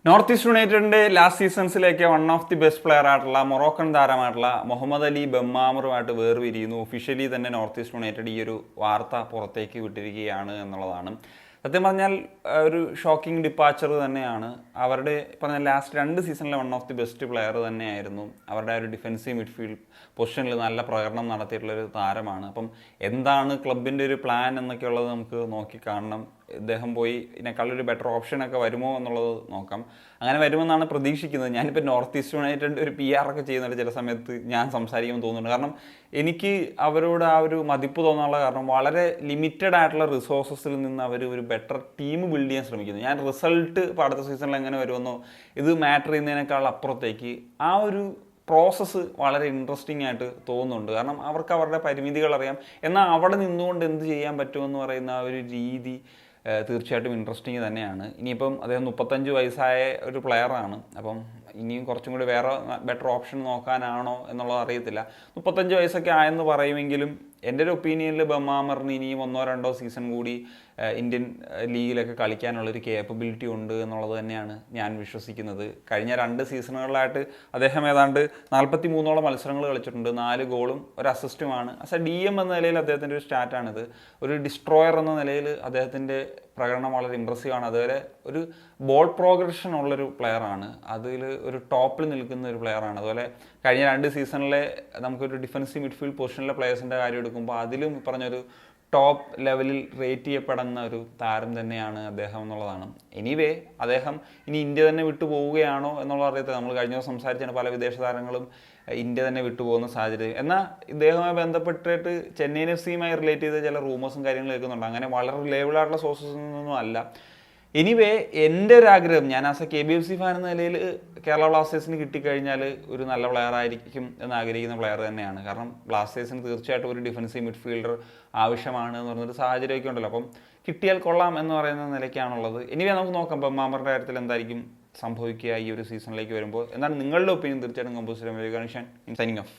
North East യുണൈറ്റഡിന്റെ last സീസൺസിലേക്ക് one of the best player ആയിട്ടുള്ള മൊറോക്കൻ താരമായിട്ടുള്ള മുഹമ്മദ് അലി ബെമ്മാമറുമായിട്ട് വേർപിരിയുന്നു. ഒഫീഷ്യലി തന്നെ നോർത്ത് ഈസ്റ്റ് യുണൈറ്റഡ് ഈ ഒരു വാർത്ത പുറത്തേക്ക് വിട്ടിരിക്കുകയാണ് എന്നുള്ളതാണ്. സത്യം പറഞ്ഞാൽ ഒരു ഷോക്കിംഗ് ഡിപ്പാച്ചർ തന്നെയാണ്. അവരുടെ പറഞ്ഞ ലാസ്റ്റ് 2 സീസണിലെ one of the best player തന്നെയായിരുന്നു. അവരുടെ ഒരു ഡിഫൻസീവ് മിഡ്ഫീൽഡ് പൊസിഷനിൽ നല്ല പ്രകടനം നടത്തിയിട്ടുള്ളൊരു താരമാണ്. അപ്പം എന്താണ് ക്ലബിൻ്റെ ഒരു പ്ലാൻ എന്നൊക്കെയുള്ളത് നമുക്ക് നോക്കി കാണണം. ഇദ്ദേഹം പോയി ഇതിനേക്കാളൊരു ബെറ്റർ ഓപ്ഷനൊക്കെ വരുമോ എന്നുള്ളത് നോക്കാം. അങ്ങനെ വരുമെന്നാണ് പ്രതീക്ഷിക്കുന്നത്. ഞാനിപ്പോൾ നോർത്ത് ഈസ്റ്റ് യുണൈറ്റഡ് ഒരു PR ഒക്കെ ചെയ്യുന്നുണ്ട് ചില സമയത്ത് ഞാൻ സംസാരിക്കുമ്പോൾ തോന്നുന്നുണ്ട്. കാരണം എനിക്ക് അവരോട് ആ ഒരു മതിപ്പ് തോന്നാനുള്ള കാരണം വളരെ ലിമിറ്റഡ് ആയിട്ടുള്ള റിസോഴ്സസിൽ നിന്ന് അവർ ഒരു ബെറ്റർ ടീം ബിൽഡ് ചെയ്യാൻ ശ്രമിക്കുന്നു. ഞാൻ റിസൾട്ട് ഇപ്പോൾ അടുത്ത സീസണിൽ എങ്ങനെ വരുമെന്നോ ഇത് മാറ്റർ ചെയ്യുന്നതിനേക്കാൾ അപ്പുറത്തേക്ക് ആ ഒരു പ്രോസസ്സ് വളരെ ഇൻട്രസ്റ്റിംഗ് ആയിട്ട് തോന്നുന്നുണ്ട്. കാരണം അവർക്ക് അവരുടെ പരിമിതികൾ അറിയാം, എന്നാൽ അവിടെ നിന്നുകൊണ്ട് എന്ത് ചെയ്യാൻ പറ്റുമെന്ന് പറയുന്ന ആ ഒരു രീതി തീർച്ചയായിട്ടും ഇൻട്രസ്റ്റിംഗ് തന്നെയാണ്. ഇനിയിപ്പം അദ്ദേഹം 35 വയസ്സായ ഒരു പ്ലെയറാണ്. അപ്പം ഇനിയും കുറച്ചും കൂടി വേറെ ബെറ്റർ ഓപ്ഷൻ നോക്കാനാണോ എന്നുള്ളത് അറിയത്തില്ല. 35 വയസ്സൊക്കെ ആയെന്ന് പറയുമെങ്കിലും എൻ്റെ ഒരു ഒപ്പീനിയനിൽ ബെമ്മാമറിന് ഇനിയും 1-2 സീസൺ കൂടി ഇന്ത്യൻ ലീഗിലൊക്കെ കളിക്കാനുള്ളൊരു കേപ്പബിലിറ്റി ഉണ്ട് എന്നുള്ളത് തന്നെയാണ് ഞാൻ വിശ്വസിക്കുന്നത്. കഴിഞ്ഞ 2 സീസണുകളിലായിട്ട് അദ്ദേഹം ഏതാണ്ട് 43ഓളം മത്സരങ്ങൾ കളിച്ചിട്ടുണ്ട്. 4 ഗോളും 1 അസിസ്റ്റുമാണ്. ആസ് എ DM എന്ന നിലയിൽ അദ്ദേഹത്തിൻ്റെ ഒരു സ്റ്റാറ്റാണിത്. ഒരു ഡിസ്ട്രോയർ എന്ന നിലയിൽ അദ്ദേഹത്തിൻ്റെ പ്രകടനം വളരെ ഇമ്പ്രസീവാണ്. അതുപോലെ ഒരു ബോൾ പ്രോഗ്രഷൻ ഉള്ളൊരു പ്ലെയറാണ്. അതിൽ ഒരു ടോപ്പിൽ നിൽക്കുന്ന ഒരു പ്ലെയറാണ്. അതുപോലെ കഴിഞ്ഞ 2 സീസണിലെ നമുക്കൊരു ഡിഫൻസീവ് മിഡ്ഫീൽഡ് പൊസിഷനിലെ പ്ലെയേഴ്സിൻ്റെ കാര്യം എടുക്കുമ്പോൾ അതിലും പറഞ്ഞൊരു ടോപ്പ് ലെവലിൽ റേറ്റ് ചെയ്യപ്പെടുന്ന ഒരു താരം തന്നെയാണ് അദ്ദേഹം എന്നുള്ളതാണ്. എനിവേ അദ്ദേഹം ഇനി ഇന്ത്യ തന്നെ വിട്ടു പോവുകയാണോ എന്നുള്ളത് അറിയത്തില്ല. നമ്മൾ കഴിഞ്ഞ ദിവസം സംസാരിച്ചാണ് പല വിദേശ താരങ്ങളും ഇന്ത്യ തന്നെ വിട്ടുപോകുന്ന സാഹചര്യം. എന്നാൽ ഇദ്ദേഹവുമായി ബന്ധപ്പെട്ടിട്ട് ചെന്നൈയിൻ FC-യുമായി റിലേറ്റ് ചെയ്ത ചില റൂമേഴ്സും കാര്യങ്ങളും കേൾക്കുന്നുണ്ട്. അങ്ങനെ വളരെ റിലയബിൾ ആയിട്ടുള്ള സോഴ്സസിൽ നിന്നൊന്നും അല്ല. എനിവേ എൻ്റെ ഒരു ആഗ്രഹം, ഞാൻ ആസ് എ KBFC ഫാൻ എന്ന നിലയിൽ കേരള ബ്ലാസ്റ്റേഴ്സിന് കിട്ടിക്കഴിഞ്ഞാൽ ഒരു നല്ല പ്ലെയർ ആയിരിക്കും എന്ന് ആഗ്രഹിക്കുന്ന പ്ലെയർ തന്നെയാണ്. കാരണം ബ്ലാസ്റ്റേഴ്സിന് തീർച്ചയായിട്ടും ഒരു ഡിഫൻസീവ് മിഡ്ഫീൽഡർ ആവശ്യമാണ് എന്ന് പറഞ്ഞൊരു സാഹചര്യമൊക്കെ ഉണ്ടല്ലോ. അപ്പം കിട്ടിയാൽ കൊള്ളാം എന്ന് പറയുന്ന നിലയ്ക്കാണുള്ളത്. എനിവേ നമുക്ക് നോക്കാം ബെമ്മാമറിൻ്റെ കാര്യത്തിൽ എന്തായിരിക്കും സംഭവിക്കുക ഈ ഒരു സീസണിലേക്ക് വരുമ്പോൾ. എന്താണ് നിങ്ങളുടെ ഒപ്പീനിയൻ? തീർച്ചയായിട്ടും കമ്പോസ് ചെയ്യാൻ. Signing off.